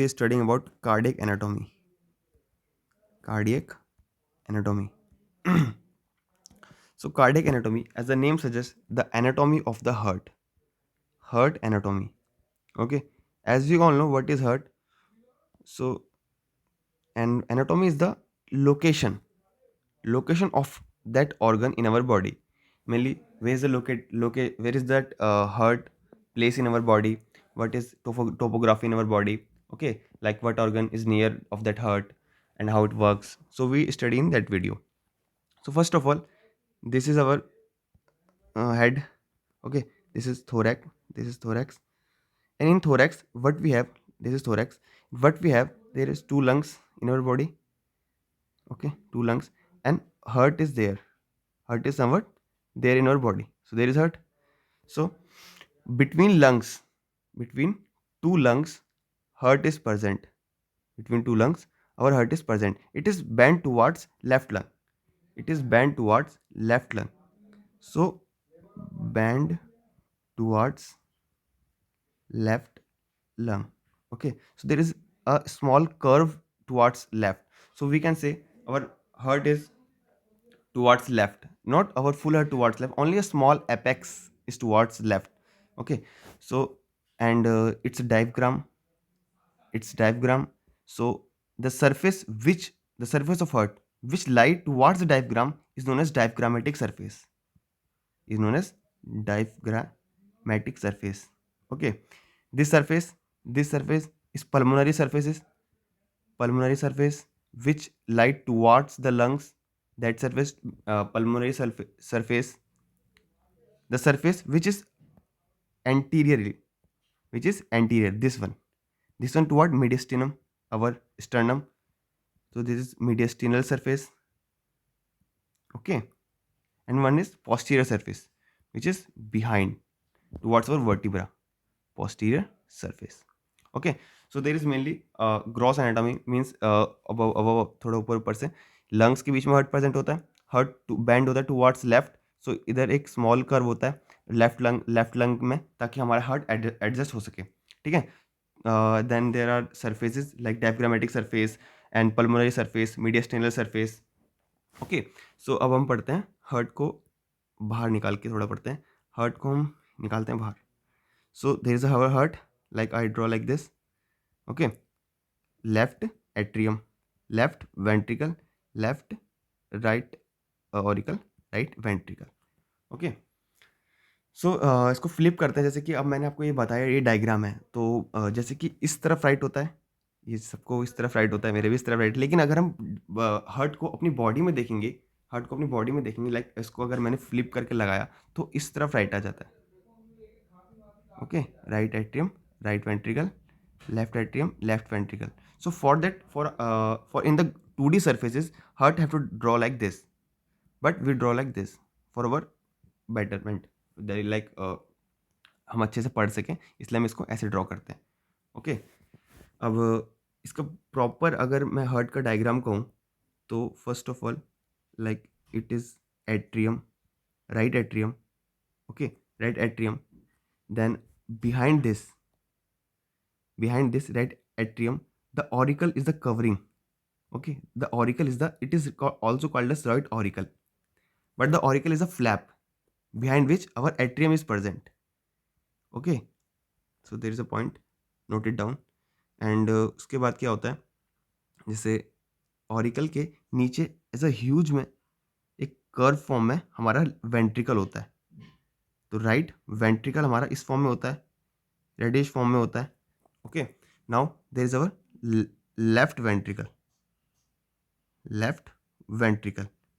We are studying about cardiac anatomy. Cardiac anatomy. So, cardiac anatomy, as the name suggests, the anatomy of the heart. Heart anatomy. Okay. As we all know, what is heart? So, and anatomy is the location of that organ in our body. Mainly, where is the locate? Where is that heart place in our body? What is topography in our body? Okay, like what organ is near of that heart and how it works. So we study in that video. So first of all, this is our head. Okay, this is thorax. This is thorax, and in thorax, what we have? This is thorax. What we have? There is two lungs in our body. Okay, two lungs, and heart is there. Heart is somewhat there in our body. So there is heart. So between lungs, between two lungs, heart is present. Between two lungs, our heart is present. It is bent towards left lung. It is bent towards left lung. So bend towards left lung. Okay. So there is a small curve towards left. So we can say our heart is towards left, not our full heart towards left, only a small apex is towards left. Okay, so and it's diagram. So the surface which the surface of heart which lie towards the diaphragm is known as diaphragmatic surface, is known as diaphragmatic surface. Okay, this surface is pulmonary surface which lie towards the lungs. That surface, pulmonary surface, the surface anteriorly which is anterior, this one toward mediastinum, our sternum. So this is mediastinal surface. Okay, and one is posterior surface which is behind towards our vertebra, posterior surface. Okay, so there is mainly gross anatomy, means above थोड़ा ऊपर से lungs के बीच में heart present होता है. Heart bend होता है towards left. So इधर एक small curve होता है लेफ्ट लंग में, ताकि हमारा हार्ट एडजस्ट हो सके. ठीक है. Then there are surfaces like diaphragmatic surface and pulmonary surface, mediastinal surface. Okay, so अब हम पढ़ते हैं हार्ट को बाहर निकाल के, थोड़ा पढ़ते हैं. हार्ट को हम निकालते हैं बाहर. So there is our heart, like I draw like this. Okay, left atrium, left ventricle, left right auricle, right ventricle. Okay, so इसको फ्लिप करते हैं. जैसे कि अब मैंने आपको ये बताया, ये डायग्राम है. तो जैसे कि इस तरफ राइट होता है, ये सबको इस तरफ राइट होता है, मेरे भी इस तरफ राइट. लेकिन अगर हम हार्ट को अपनी बॉडी में देखेंगे, लाइक इसको अगर मैंने फ्लिप करके लगाया तो इस तरफ राइट आ जाता है. Okay, right atrium, right ventricle, left atrium, left ventricle. So for that, for in the 2D surfaces, heart have to draw like this, but we draw like this for our betterment, like हम अच्छे से पढ़ सकें, इसलिए हम इसको ऐसे draw करते हैं. ओके, अब इसका प्रॉपर अगर मैं हार्ट का डायग्राम कहूँ तो first of all, like it is atrium, right atrium. Okay, right atrium. Then behind this right atrium, the auricle is the covering. Okay, the auricle is also called as right auricle, but the auricle is a flap behind which our atrium is present. Okay, so there is a point, note it down. And उसके बाद क्या होता है, जैसे auricle के नीचे ऐसा huge में एक कर्व फॉर्म में हमारा वेंट्रिकल होता है. तो राइट वेंट्रिकल हमारा इस फॉर्म में होता है, रेडिश फॉर्म में होता है. Okay, now there is our left ventricle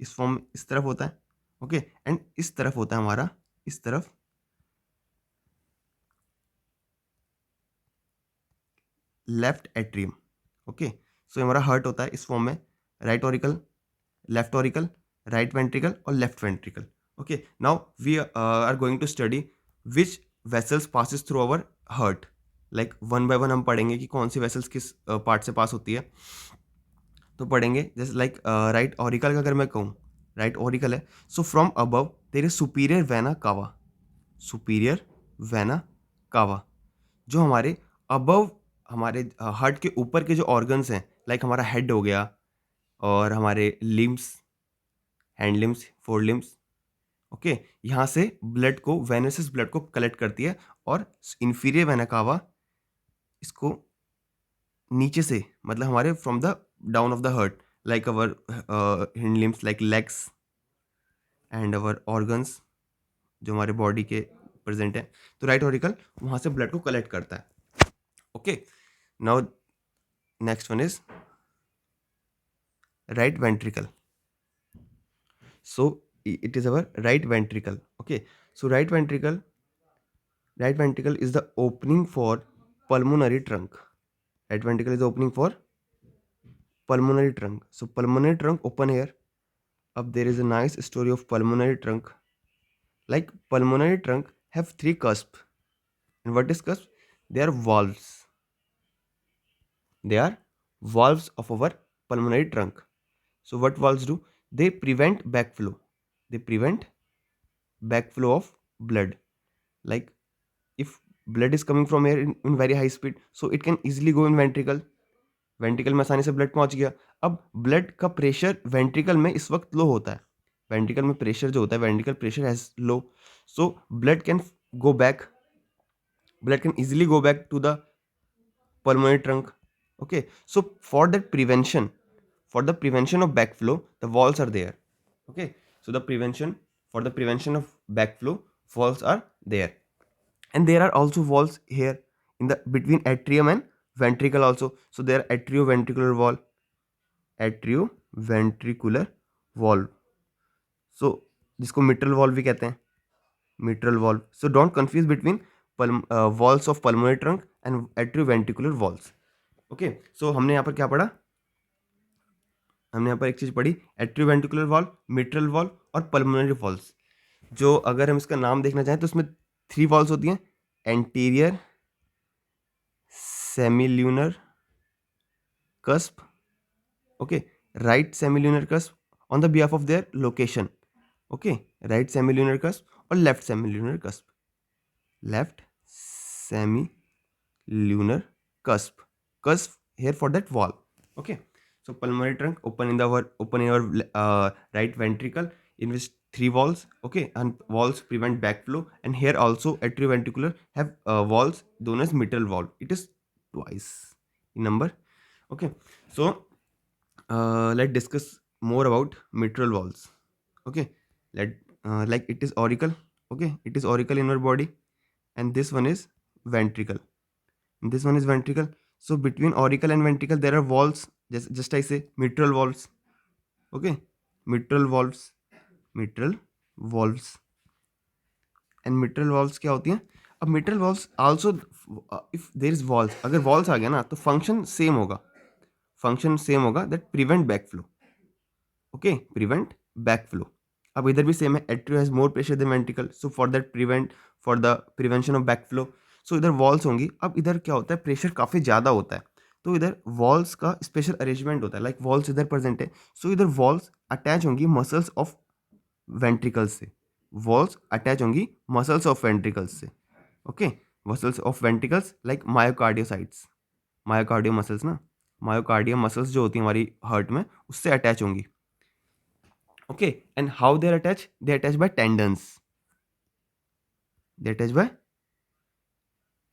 इस फॉर्म, इस तरफ होता है. ओके, एंड इस तरफ होता है हमारा, इस तरफ लेफ्ट एट्रियम. ओके, सो हमारा हार्ट होता है इस फॉर्म में, right auricle, left auricle, right ventricle और left ventricle. Okay, now we are going to study which vessels passes through our heart. Like one by one हम पढ़ेंगे कि कौन सी वेसल्स किस पार्ट से पास होती है. तो पढ़ेंगे जैसे लाइक राइट ऑरिकल का अगर मैं कहूँ, राइट ऑरिकल है. So from above there is superior vena cava, जो हमारे अबव हमारे हार्ट के ऊपर के जो ऑर्गन्स हैं, लाइक हमारा हेड हो गया और हमारे limbs, hand limbs, four limbs, okay, यहाँ से ब्लड को, वेनस ब्लड को कलेक्ट करती है और इंफीरियर वेना कावा इसको नीचे से, मतलब हमारे from the down of the heart, like our hand limbs, like legs and our organs जो हमारे बॉडी के प्रेजेंट है, तो राइट ऑरिकल वहां से ब्लड को कलेक्ट करता है। Okay, now next one is right ventricle. So it is our right ventricle. Okay, so right ventricle is the opening for pulmonary trunk. Right ventricle is the opening for pulmonary trunk. So pulmonary trunk open here. Up there is a nice story of pulmonary trunk. Like pulmonary trunk have three cusps. And what is cusp? They are valves. They are valves of our pulmonary trunk. So what valves do? They prevent backflow. They prevent backflow of blood. Like if blood is coming from here in very high speed, so it can easily go in ventricle. Ventricle में आसानी से blood पहुंच गया. अब blood का pressure ventricle में इस वक्त लो होता है. वेंट्रिकल में प्रेशर जो होता है, ventricle pressure has low, so blood can go back, blood can easily go back to the pulmonary trunk. Okay, so for that prevention, for the prevention of backflow, the valves are there. Okay, so the prevention, for the prevention of backflow, valves are there. And there are also valves here in the between atrium and ventricle also. So there are atrioventricular valve, atrioventricular valve. So जिसको mitral valve भी कहते हैं, mitral valve. So don't confuse between valves of pulmonary trunk and atrioventricular valves. Okay, so हमने यहाँ पर क्या पढ़ा? हमने यहाँ पर एक चीज पढ़ी, एट्रियोवेंट्रिकुलर वाल्व, मिट्रल वाल्व और पल्मोनरी वाल्व्स. जो अगर हम इसका नाम देखना चाहें तो इसमें 3 वाल्व्स होती हैं, anterior semilunar cusp, okay, right semilunar cusp on the behalf of their location. Okay, right semilunar cusp or left semilunar cusp, left semilunar cusp here for that valve. Okay, so pulmonary trunk open in your right ventricle, in which 3 valves. Okay, and valves prevent backflow, and here also atrioventricular have valves known as mitral valve. It is twice in number. Okay, so let's discuss more about mitral valves. Okay, like it is auricle. Okay, it is auricle in our body, and this one is ventricle, and this one is ventricle. So between auricle and ventricle there are valves, just I say mitral valves. Okay, mitral valves, mitral valves. And mitral valves क्या होती हैं? अब mitral valves also, if there is valves, अगर valves आ गया ना तो function same होगा, that prevent backflow. Okay, prevent backflow. अब इधर भी सेम है, atria has more pressure than ventricle, so for the prevention of backflow, so इधर वॉल्स होंगी. अब इधर क्या होता है, प्रेशर काफ़ी ज़्यादा होता है, तो इधर वॉल्स का स्पेशल अरेंजमेंट होता है, लाइक वॉल्स इधर प्रेजेंट है, सो इधर वॉल्स अटैच होंगी मसल्स ऑफ वेंट्रिकल्स से, वॉल्स अटैच होंगी मसल्स ऑफ वेंट्रिकल्स से. Okay, muscles of ventricles like myocardiocytes, myocardio muscles ना, मायोकार्डियम मसल्स जो होती हैं हमारी हार्ट में, उससे अटैच होंगी. Okay, and how they are attached? They are attached by tendons. They are attached by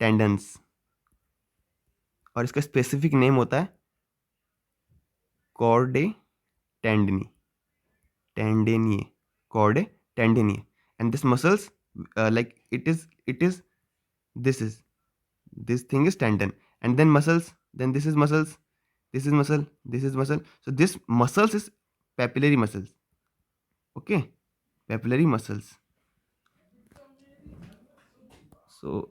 tendons. और इसका स्पेसिफिक नेम होता है chordae tendineae, tendineae, chordae tendineae. And this muscles like it is this thing is tendon, and then muscles, then this is muscles, this is muscle, this is muscle. So this muscles is papillary muscles. Okay, papillary muscles. So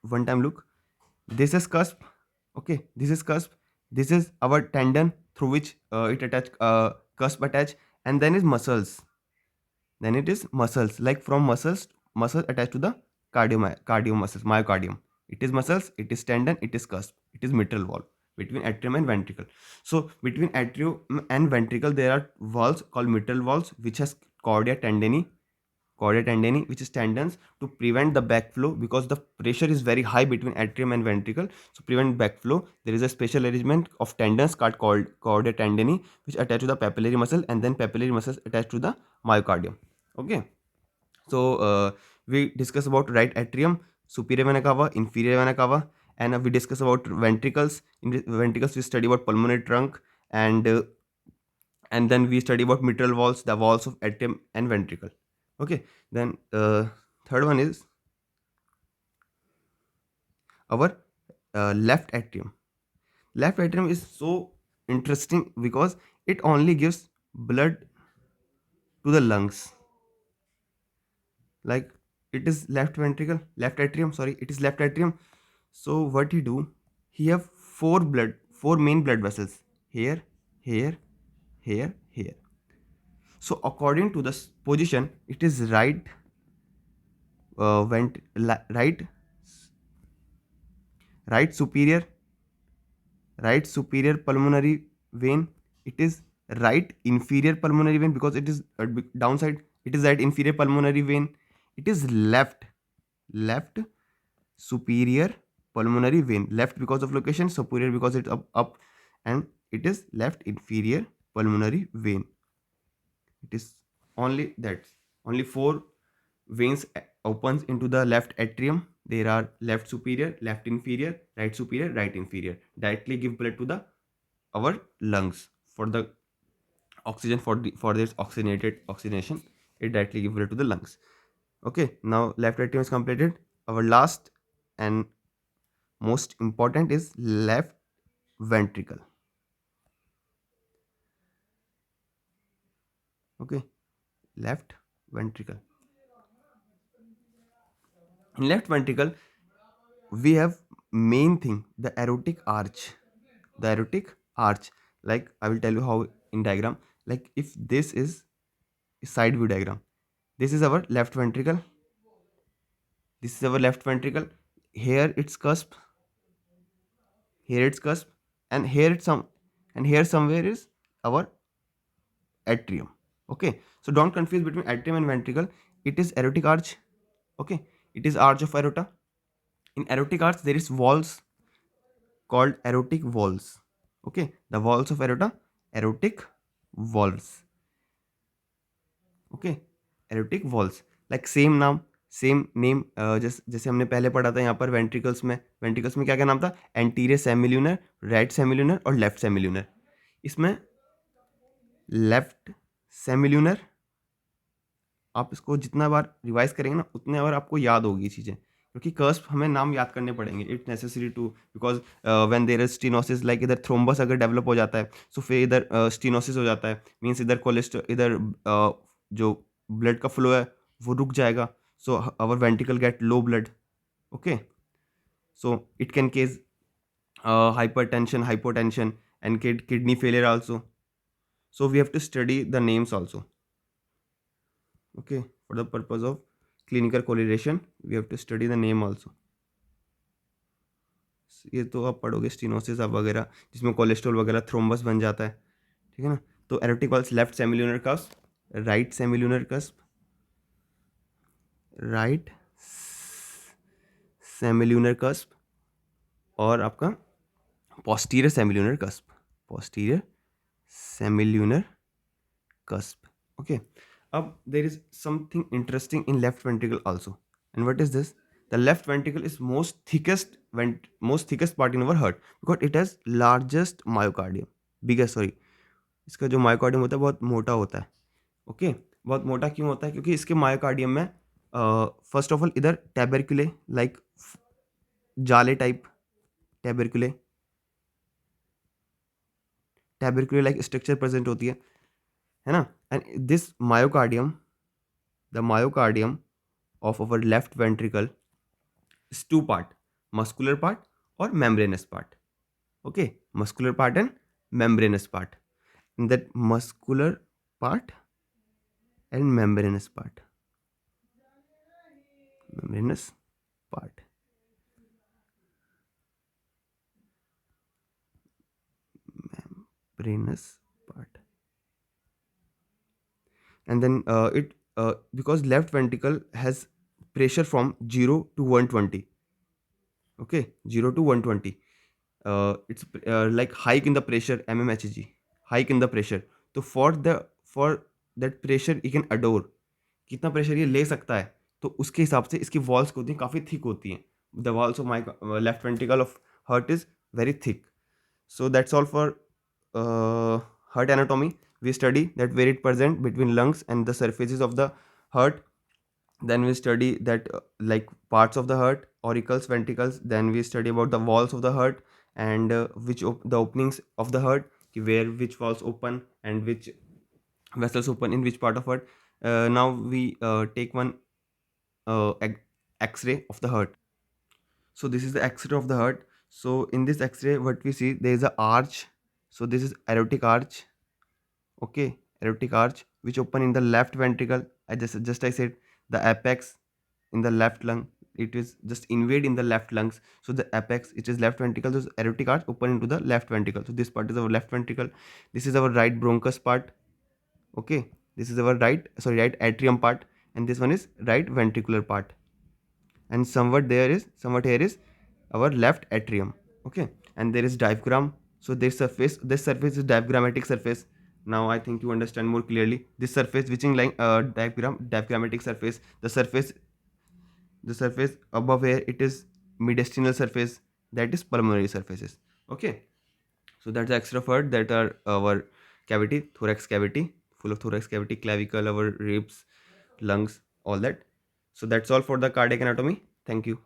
one time look, this is cusp. Okay, this is cusp, this is our tendon through which it attach, cusp attach, and then is muscles, like from muscles attached to the cardio muscles, myocardium. It is muscles, it is tendon, it is cusp, it is mitral valve between atrium and ventricle. So between atrium and ventricle there are valves called mitral valves which has chordia tendineae. chordae tendineae, which is tendons to prevent the backflow because the pressure is very high between atrium and ventricle. So prevent backflow, there is a special arrangement of tendons called chordae tendineae, which attach to the papillary muscle, and then papillary muscles attached to the myocardium. Okay. So we discuss about right atrium, superior vena cava, inferior vena cava, and we discuss about ventricles. In ventricles, we study about pulmonary trunk, and then we study about mitral walls, the walls of atrium and ventricle. Okay. Then third one is our left atrium. Left atrium is so interesting because it only gives blood to the lungs. Like, it is left ventricle, left atrium, sorry, it is left atrium. So what he do, he have four main blood vessels, here, here, here. So according to the position, it is right, superior, right superior pulmonary vein. It is right inferior pulmonary vein because it is downside. It is right inferior pulmonary vein. It is left superior pulmonary vein. Left because of location, superior because it's up, and it is left inferior pulmonary vein. It is only that. Only four veins opens into the left atrium. There are left superior, left inferior, right superior, right inferior. Directly give blood to the our lungs for the oxygen, for this oxygenation. It directly give blood to the lungs. Okay, now left atrium is completed. Our last and most important is left ventricle. Okay, left ventricle. In left ventricle, we have main thing, the aortic arch. The aortic arch, like I will tell you how in diagram. Like, if this is a side view diagram, this is our left ventricle, this is our left ventricle. Here its cusp, here its cusp, and here it's some, and here somewhere is our atrium. Okay, so don't confuse between atrium and ventricle. It is aortic arch. Okay, it is arch of aorta. In aortic arch there is walls called aortic walls. Okay, the walls of aorta, aortic walls. Okay, aortic walls, like same नाम, same name, जैसे हमने पहले पढ़ा था यहाँ पर ventricles में क्या क्या नाम था, एंटीरियर सेमिल्यूनर, राइट सेमिल्यूनर और लेफ्ट सेमिल्यूनर. इसमें लेफ्ट सेमिल्यूनर, आप इसको जितना बार रिवाइज करेंगे ना उतने बार आपको याद होगी चीज़ें, क्योंकि कर्स्प हमें नाम याद करने पड़ेंगे. It's necessary to, because when there is stenosis, like इधर थ्रोम्बस अगर डेवलप हो जाता है तो फिर इधर स्टीनोसिस हो जाता है, मीन्स इधर कोलेस्ट्रॉल, इधर जो ब्लड का फ्लो है वो रुक जाएगा. So our ventricle get low blood. Okay, so it can cause hypertension, hypotension, and kidney failure also. So we have to study the names also. Okay, for the purpose of clinical correlation we have to study the name also. ये तो आप पढ़ोगे stenosis अब वगैरह, जिसमें cholesterol वगैरह thrombus बन जाता है. ठीक है ना. तो aortic walls, left semilunar cusp, right semilunar cusp, right semilunar cusp, और आपका posterior semilunar cusp, posterior semilunar cusp. Okay, there is something interesting in left ventricle also. And what is this? The left ventricle is most thickest part in our heart because it has largest myocardium, biggest, sorry. इसका जो myocardium होता है बहुत मोटा होता है. Okay, बहुत मोटा क्यों होता है? क्योंकि इसके मायोकार्डियम में फर्स्ट ऑफ ऑल इधर टैबरक्यूले, लाइक जाले टाइप, टैबरक्यूले लाइक स्ट्रक्चर प्रेजेंट होती है ना. And this myocardium, the myocardium of our left ventricle is two part, muscular part or membranous part. Okay, muscular part and membranous part. In that muscular part and membranous part, membranous part, membranous part. And then because left ventricle has pressure from 0 to 120. Okay, 0 to 120. It's like hike in the pressure, mmHg, hike in the pressure. तो for that pressure you can adore, कितना pressure ये ले सकता है, तो उसके हिसाब से इसकी वॉल्स होती हैं, काफ़ी थिक होती हैं. The walls of my left ventricle of heart is very thick. So that's all for heart anatomy. We study that where it present between lungs and the surfaces of the heart. Then we study that like parts of the heart, auricles, ventricles. Then we study about the walls of the heart and the openings of the heart, where which walls open and which vessels open in which part of heart. Now we take one X-ray of the heart. So this is the X-ray of the heart. So in this X-ray, what we see, there is a arch. So this is aortic arch. Okay, aortic arch which open in the left ventricle. I said the apex in the left lung. It is just invade in the left lungs. So the apex, it is left ventricle. So aortic arch open into the left ventricle. So this part is our left ventricle. This is our right bronchus part. Okay, this is our right atrium part, and this one is right ventricular part. And somewhat here is our left atrium. Okay, and there is diaphragm. So this surface is diaphragmatic surface. Now I think you understand more clearly this surface which is like diaphragmatic surface. The surface above here, it is mediastinal surface, that is pulmonary surfaces. Okay, so that's the extra part that are our cavity, thorax cavity, full of thorax cavity, clavicle, our ribs, lungs, all that. So that's all for the cardiac anatomy. Thank you.